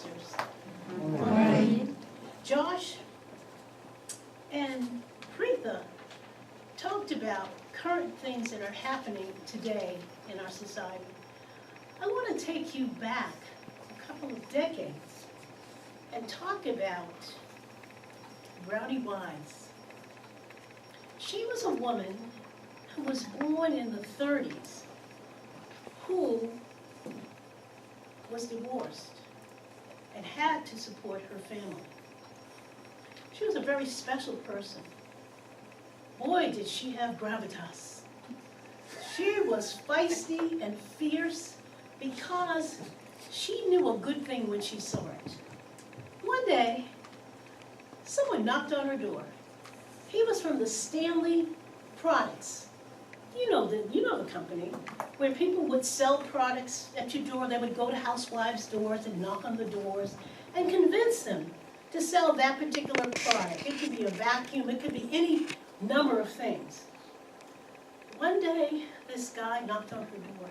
sisters. Right. Josh and Preetha talked about current things that are happening today in our society. I want to take you back a couple of decades and talk about Brownie Wise. She was a woman who was born in the 30s who was divorced and had to support her family. She was a very special person. Boy, did she have gravitas. She was feisty and fierce because she knew a good thing when she saw it. One day, someone knocked on her door. He was from the Stanley Products. You know the company, where people would sell products at your door. They would go to housewives' doors and knock on the doors and convince them to sell that particular product. It could be a vacuum, it could be any number of things. One day, this guy knocked on her door,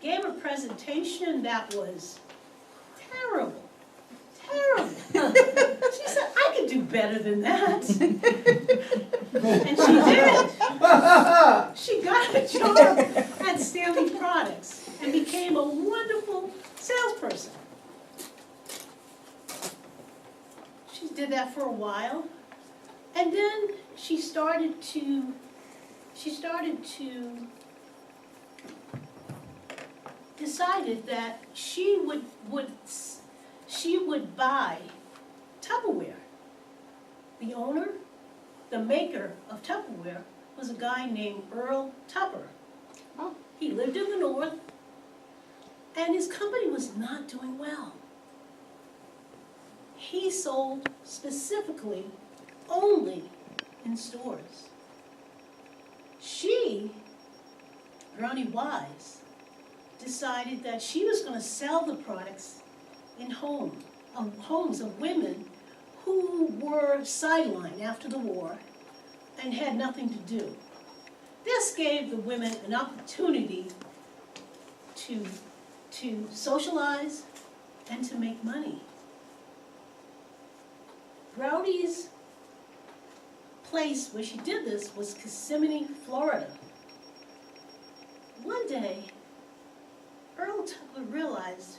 gave a presentation that was terrible, terrible. She said, I could do better than that. And she did. She got a job at Stanley Products and became a wonderful salesperson. She did that for a while, and then she started to decided that she would buy Tupperware. The owner, the maker of Tupperware, was a guy named Earl Tupper. Oh. He lived in the north, and his company was not doing well. He sold specifically only in stores. She, Brownie Wise, decided that she was going to sell the products in homes of women who were sidelined after the war and had nothing to do. This gave the women an opportunity to socialize and to make money. Brownie's place where she did this was Kissimmee, Florida. One day, Earl Tupper realized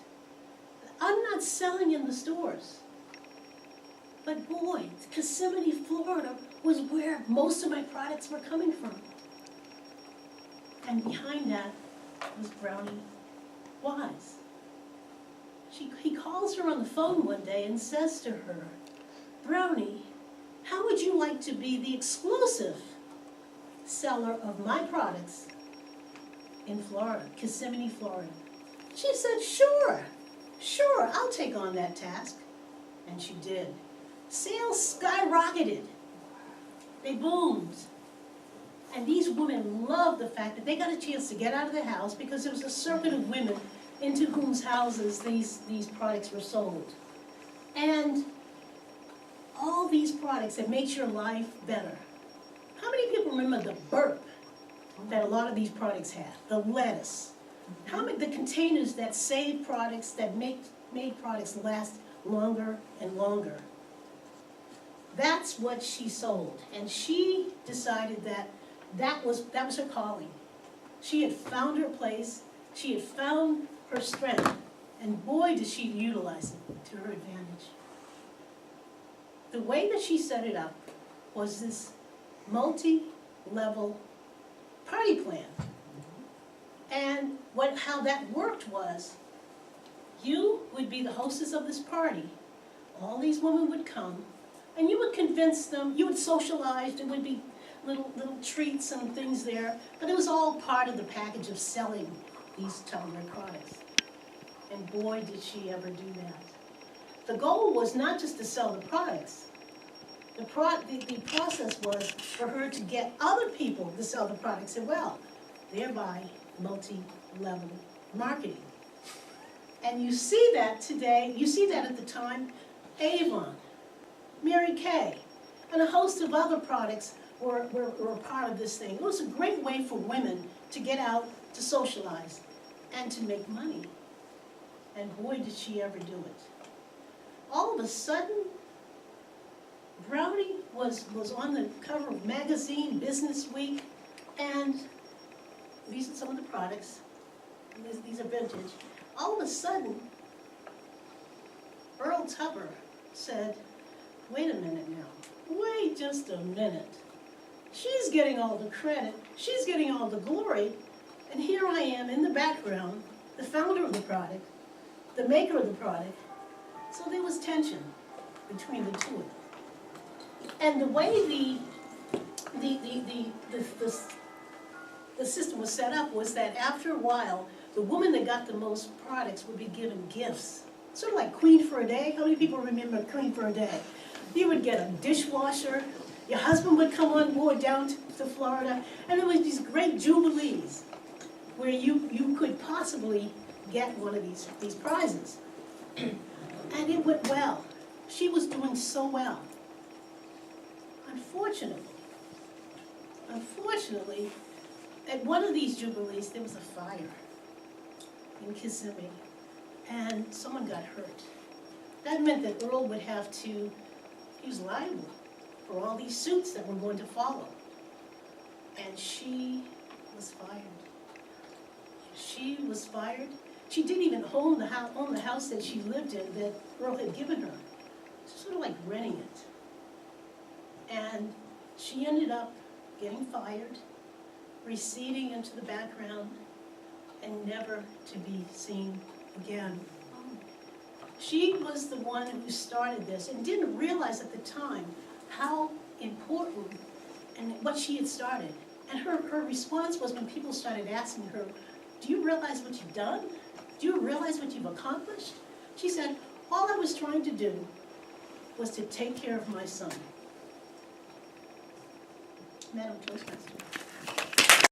that I'm not selling in the stores. But boy, Kissimmee, Florida was where most of my products were coming from. And behind that was Brownie Wise. He calls her on the phone one day and says to her, Brownie, how would you like to be the exclusive seller of my products in Florida, Kissimmee, Florida? She said, sure, I'll take on that task. And she did. Sales skyrocketed. They boomed. And these women loved the fact that they got a chance to get out of the house because there was a circuit of women into whose houses these products were sold. And all these products that made your life better. How many people remember the burp that a lot of these products had? The lettuce. How many the containers that saved products, that made products last longer and longer? That's what she sold. And she decided that was her calling. She had found her place, she had found her strength, and boy did she utilize it to her advantage. The way that she set it up was this multi-level party plan. And how that worked was, you would be the hostess of this party. All these women would come, and you would convince them, you would socialize, there would be little treats and things there, but it was all part of the package of selling these Tupperware products. And boy, did she ever do that. The goal was not just to sell the products. The process was for her to get other people to sell the products as well, thereby multi-level marketing. And you see that today, you see that at the time, Avon, Mary Kay, and a host of other products were a part of this thing. It was a great way for women to get out, to socialize, and to make money. And boy, did she ever do it. all of a sudden, Brownie was on the cover of magazine, Business Week, and these are some of the products. These are vintage. All of a sudden, Earl Tupper said, wait a minute now, wait just a minute. She's getting all the credit, she's getting all the glory, and here I am in the background, the founder of the product, the maker of the product. So there was tension between the two of them. And the way the system was set up was that after a while, the woman that got the most products would be given gifts. Sort of like Queen for a Day. How many people remember Queen for a Day? You would get a dishwasher, your husband would come on board down to Florida, and there was these great jubilees where you could possibly get one of these prizes. And it went well. She was doing so well. Unfortunately, at one of these jubilees, there was a fire in Kissimmee, and someone got hurt. That meant that Earl would have to, he was liable for all these suits that were going to follow. And she was fired. She was fired. She didn't even own the house that she lived in that Earl had given her. Sort of like renting it. And she ended up getting fired, receding into the background, and never to be seen again. She was the one who started this and didn't realize at the time how important and what she had started. And her response was when people started asking her, do you realize what you've done? Do you realize what you've accomplished? She said, all I was trying to do was to take care of my son. Madam Toastmaster.